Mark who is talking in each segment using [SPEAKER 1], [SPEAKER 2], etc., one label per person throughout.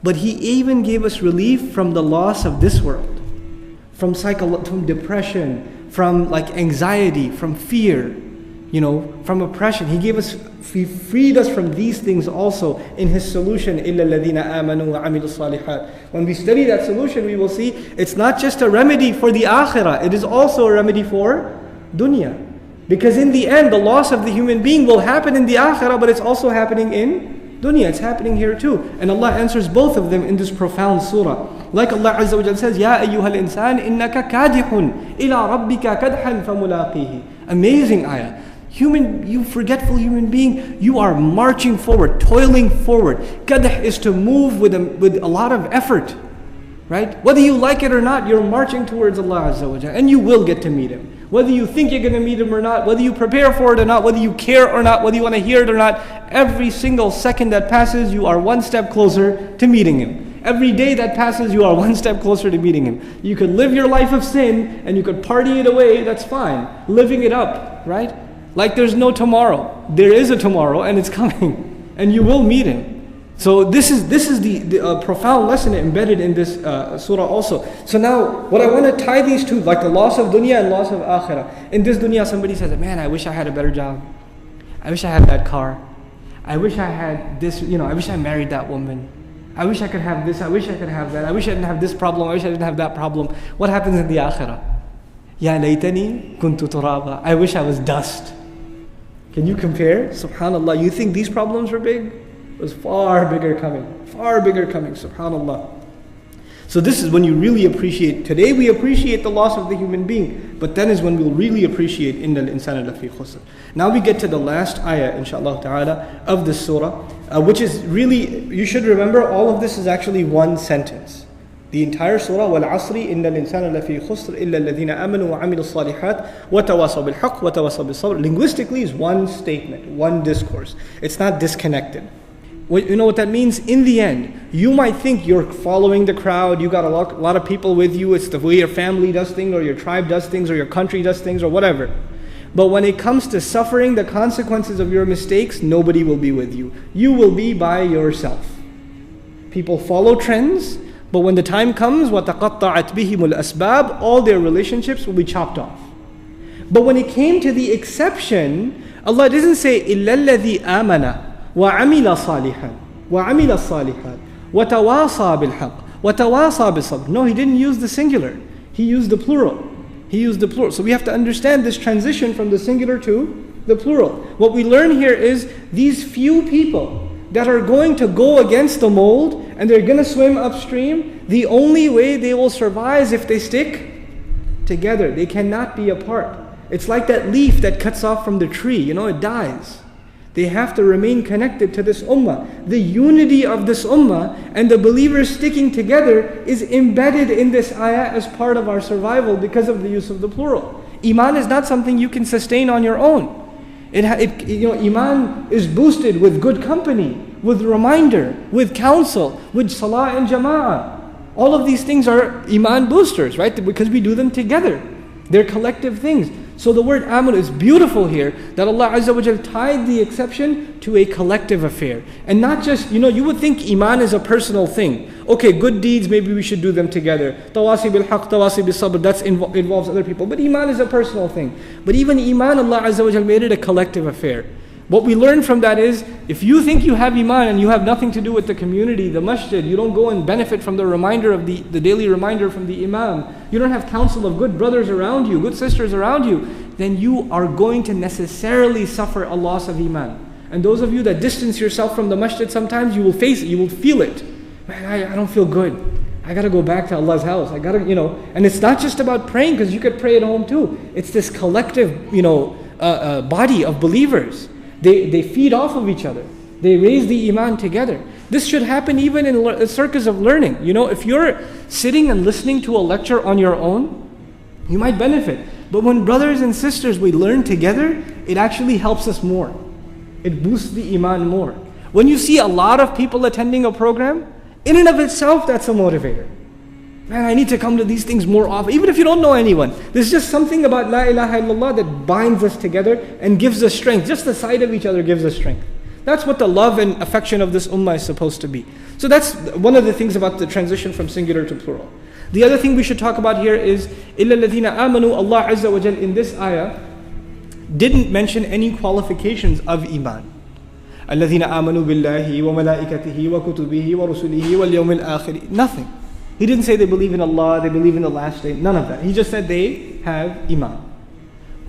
[SPEAKER 1] But He even gave us relief from the loss of this world, from depression, from like anxiety, from fear, from oppression. He freed us from these things also in His solution, إِلَّا الَّذِينَ آمَنُوا وَعَمِلُوا الصَّالِحَاتِ. When we study that solution, we will see it's not just a remedy for the akhirah, it is also a remedy for dunya. Because in the end, the loss of the human being will happen in the akhirah, but it's also happening in dunya. It's happening here too. And Allah answers both of them in this profound surah. Like Allah Azza wa Jalla says, Ya ayyuhal insan, innaka kadihun ila rabbika kadhan famulaqihi. Amazing ayah. You forgetful human being, you are marching forward, toiling forward. Kadh is to move with a lot of effort. Right? Whether you like it or not, you're marching towards Allah Azza wa Jalla, and you will get to meet Him. Whether you think you're going to meet Him or not, whether you prepare for it or not, whether you care or not, whether you want to hear it or not, every single second that passes, you are one step closer to meeting Him. Every day that passes, you are one step closer to meeting Him. You could live your life of sin, and you could party it away, that's fine. Living it up, right? Like there's no tomorrow. There is a tomorrow, and it's coming. And you will meet Him. So this is the profound lesson embedded in this surah also. So now, what I want to tie these two, like the loss of dunya and loss of akhirah. In this dunya, somebody says, man, I wish I had a better job. I wish I had that car. I wish I had this, I wish I married that woman. I wish I could have this, I wish I could have that. I wish I didn't have this problem, I wish I didn't have that problem. What happens in the akhirah? Ya laytani kuntu turaba. I wish I was dust. Can you compare? Subhanallah, you think these problems were big? It was far bigger coming, subhanallah. So this is when you really appreciate. Today we appreciate the loss of the human being, but then is when we'll really appreciate innal insana lafi khusr. Now we get to the last ayah, inshallah ta'ala, of this surah, which is really, you should remember, all of this is actually one sentence. The entire surah, wal asri innal insana lafi khusr illa alladhina amanu wa amilu salihat wa tawasaw bil haqq wa tawasaw bis sabr. Linguistically is one statement, one discourse. It's not disconnected. You know what that means? In the end, you might think you're following the crowd, you got a lot of people with you, it's the way your family does things, or your tribe does things, or your country does things, or whatever. But when it comes to suffering the consequences of your mistakes, nobody will be with you. You will be by yourself. People follow trends, but when the time comes, وَتَقَطَّعَتْ بِهِمُ الْأَسْبَابِ, all their relationships will be chopped off. But when it came to the exception, Allah doesn't say إِلَّا الَّذِي آمَنَ وَعَمِلَ صَالِحًا وَعَمِلَ الصَّالِحَاتِ وَتَوَاصَى بِالْحَقِّ وَتَوَاصَى بِالصَّبْرِ. No, He didn't use the singular. He used the plural. So we have to understand this transition from the singular to the plural. What we learn here is these few people that are going to go against the mold and they're going to swim upstream, the only way they will survive is if they stick together. They cannot be apart. It's like that leaf that cuts off from the tree, it dies. They have to remain connected to this ummah. The unity of this ummah and the believers sticking together is embedded in this ayah as part of our survival because of the use of the plural. Iman is not something you can sustain on your own. Iman is boosted with good company, with reminder, with counsel, with salah and jama'ah. All of these things are iman boosters, right? Because we do them together. They're collective things. So the word amal is beautiful here, that Allah Azza wa Jalla tied the exception to a collective affair. And not just, you would think iman is a personal thing. Okay, good deeds, maybe we should do them together. Tawasi bil haqq, tawasi bil sabr, that involves other people. But iman is a personal thing. But even iman, Allah Azza wa Jalla made it a collective affair. What we learn from that is, if you think you have iman and you have nothing to do with the community, the masjid, you don't go and benefit from the reminder of the daily reminder from the imam, you don't have counsel of good brothers around you, good sisters around you, then you are going to necessarily suffer a loss of iman. And those of you that distance yourself from the masjid, sometimes you will face it, you will feel it. Man, I don't feel good. I got to go back to Allah's house. I got to, and it's not just about praying, because you could pray at home too. It's this collective, body of believers. They feed off of each other. They raise the iman together. This should happen even in circles of learning. If you're sitting and listening to a lecture on your own, you might benefit. But when brothers and sisters, we learn together, it actually helps us more. It boosts the iman more. When you see a lot of people attending a program, in and of itself, that's a motivator. Man, I need to come to these things more often, even if you don't know anyone. There's just something about La ilaha illallah that binds us together and gives us strength. Just the sight of each other gives us strength. That's what the love and affection of this ummah is supposed to be. So that's one of the things about the transition from singular to plural. The other thing we should talk about here is إِلَّا الَّذِينَ آمَنُوا. Allah Azza wa Jal in this ayah didn't mention any qualifications of iman. الَّذِينَ آمَنُوا بِاللَّهِ وَمَلَائِكَتِهِ وَكُتُبِهِ وَرُسُلِهِ وَالْيَوْمِ الْآخِرِ. Nothing. He didn't say they believe in Allah, they believe in the last day, none of that. He just said they have iman.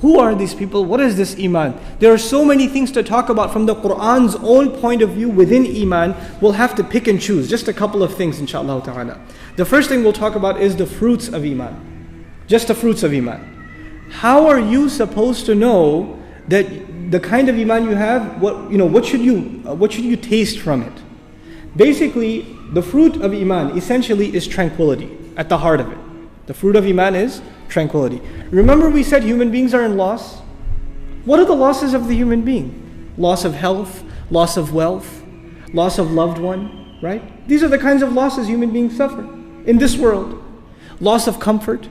[SPEAKER 1] Who are these people? What is this iman? There are so many things to talk about from the Qur'an's own point of view within iman. We'll have to pick and choose just a couple of things, inshaAllah ta'ala. The first thing we'll talk about is the fruits of iman. Just the fruits of iman. How are you supposed to know that the kind of iman you have, what should you taste from it? Basically, the fruit of iman essentially is tranquility at the heart of it. The fruit of iman is tranquility. Remember we said human beings are in loss? What are the losses of the human being? Loss of health, loss of wealth, loss of loved one, right? These are the kinds of losses human beings suffer in this world. Loss of comfort.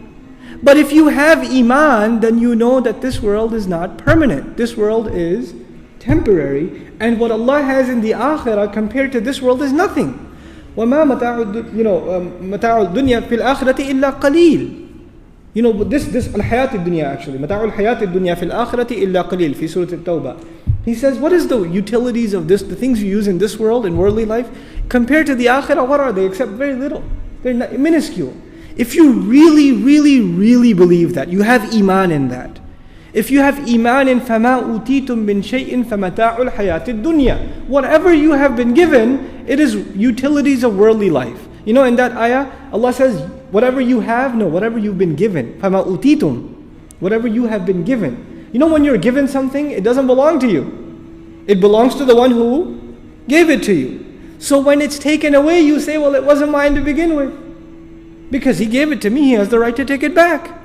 [SPEAKER 1] But if you have iman, then you know that this world is not permanent. This world is temporary. And what Allah has in the akhirah compared to this world is nothing. وَمَا مَتَاعُ الدُّنْيَا فِي الْآخِرَةِ إِلَّا قَلِيلٌ. This al-hayat al-dunya actually. مَتَاعُ الْحَيَاةِ الدُّنْيَا فِي الْآخِرَةِ إِلَّا قَلِيلٌ في سورة التوبة. He says, what is the utilities of this, the things you use in this world, in worldly life, compared to the akhirah, what are they? Except very little. They're not, minuscule. If you really, really, really believe that, you have iman in that. If you have iman in فَمَا أُوتِيتُم مِّن شَيْءٍ فَمَتَاعُ الْحَيَاةِ الدُّنْيَا. Whatever you have been given, it is utilities of worldly life. In that ayah, Allah says, whatever you have, no, whatever you've been given. فَمَا أُوتِيتُم. Whatever you have been given. When you're given something, it doesn't belong to you. It belongs to the one who gave it to you. So when it's taken away, you say, well, it wasn't mine to begin with. Because He gave it to me, He has the right to take it back.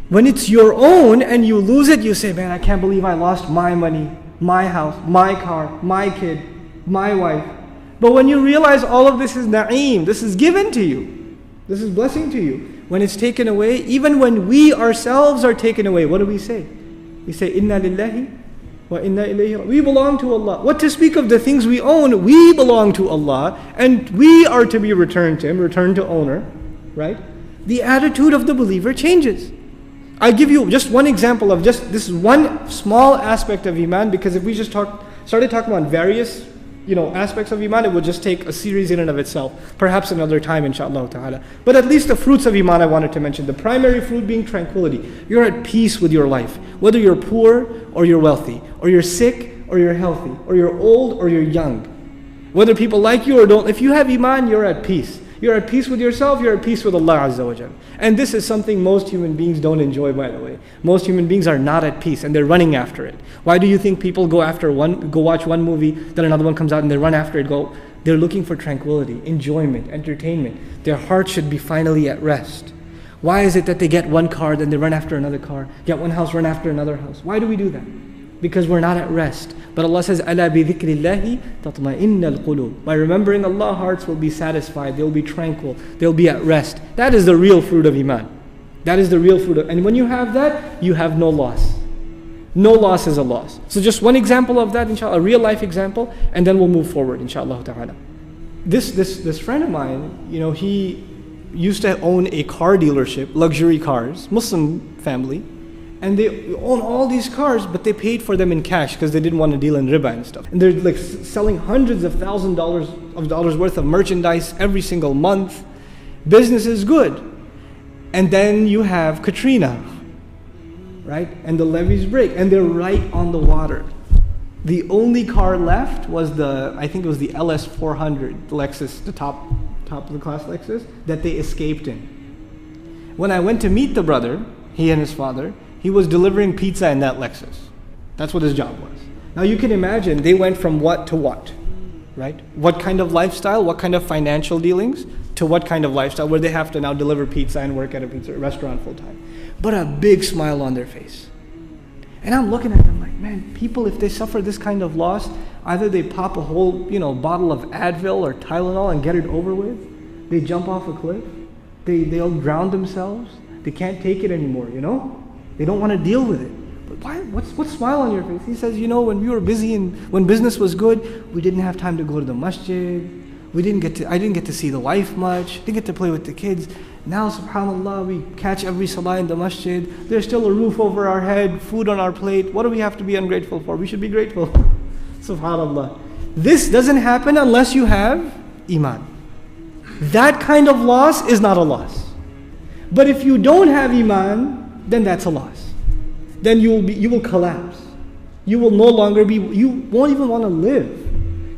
[SPEAKER 1] When it's your own and you lose it, you say, man, I can't believe I lost my money, my house, my car, my kid, my wife. But when you realize all of this is na'im, this is given to you, this is blessing to you. When it's taken away, even when we ourselves are taken away, what do we say? We say, Inna lillahi wa inna ilayhi. We belong to Allah. What to speak of the things we own? We belong to Allah and we are to be returned to Him, returned to owner, right? The attitude of the believer changes. I give you just one example of just this one small aspect of iman, because if we just started talking about various aspects of iman, it would just take a series in and of itself. Perhaps another time, inshaAllah ta'ala. But at least the fruits of iman I wanted to mention. The primary fruit being tranquility. You're at peace with your life. Whether you're poor or you're wealthy, or you're sick or you're healthy, or you're old or you're young. Whether people like you or don't, if you have iman, you're at peace. You're at peace with yourself, you're at peace with Allah Azza wa Jal. And this is something most human beings don't enjoy, by the way. Most human beings are not at peace and they're running after it. Why do you think people go watch one movie, then another one comes out and they run after it? They're looking for tranquility, enjoyment, entertainment. Their heart should be finally at rest. Why is it that they get one car, then they run after another car, get one house, run after another house? Why do we do that? Because we're not at rest. But Allah says, أَلَا بِذِكْرِ اللَّهِ تَطْمَئِنَّ الْقُلُوبِ. By remembering Allah, hearts will be satisfied, they'll be tranquil, they'll be at rest. That is the real fruit of iman. That is the real fruit of, and when you have that, you have no loss. No loss is a loss. So just one example of that, inshallah, a real life example, and then we'll move forward, inshallah ta'ala. This friend of mine, he used to own a car dealership, luxury cars, Muslim family. And they own all these cars, but they paid for them in cash because they didn't want to deal in riba and stuff. And they're like selling hundreds of thousands of dollars worth of merchandise every single month. Business is good. And then you have Katrina, right? And the levees break, and they're right on the water. The only car left was I think it was the LS400, the Lexus, the top of the class Lexus, that they escaped in. When I went to meet the brother, he and his father, he was delivering pizza in that Lexus. That's what his job was. Now you can imagine they went from what to what, right? What kind of lifestyle, what kind of financial dealings, to what kind of lifestyle where they have to now deliver pizza and work at a pizza restaurant full time. But a big smile on their face. And I'm looking at them like, man, people, if they suffer this kind of loss, either they pop a whole bottle of Advil or Tylenol and get it over with. They jump off a cliff. They'll drown themselves. They can't take it anymore, They don't want to deal with it. But why? What's smile on your face? He says, when we were busy and when business was good, we didn't have time to go to the masjid. I didn't get to see the wife much, didn't get to play with the kids. Now, subhanAllah, we catch every salah in the masjid. There's still a roof over our head, food on our plate. What do we have to be ungrateful for? We should be grateful. SubhanAllah. This doesn't happen unless you have iman. That kind of loss is not a loss. But if you don't have iman, then that's a loss. Then you will collapse. You will no longer you won't even want to live.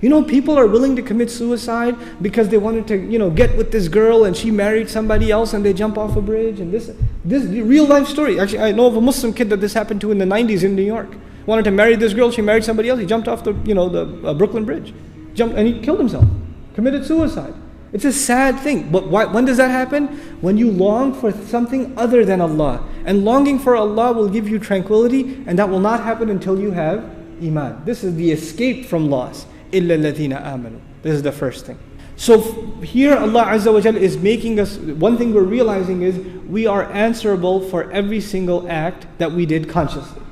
[SPEAKER 1] You know, people are willing to commit suicide because they wanted to, get with this girl and she married somebody else and they jump off a bridge. And this real life story. Actually, I know of a Muslim kid that this happened to in the 90s in New York. Wanted to marry this girl, she married somebody else. He jumped off the Brooklyn Bridge, and he killed himself, committed suicide. It's a sad thing. But when does that happen? When you long for something other than Allah. And longing for Allah will give you tranquility, and that will not happen until you have iman. This is the escape from loss. إِلَّا الَّذِينَ آمَنُوا. This is the first thing. So here Allah Azza wa Jalla is making us, one thing we're realizing is we are answerable for every single act that we did consciously.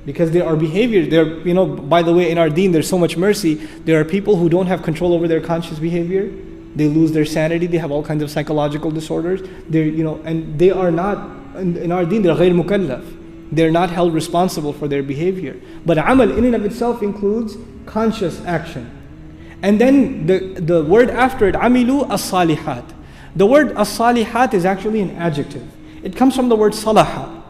[SPEAKER 1] Because there are behaviors, by the way, in our deen there's so much mercy. There are people who don't have control over their conscious behavior. They lose their sanity, they have all kinds of psychological disorders. And they are not, in our deen, they're غير مكلف. They're not held responsible for their behavior. But amal in and of itself includes conscious action. And then the word after it, amilu as-salihat. The word as-salihat is actually an adjective. It comes from the word salaha.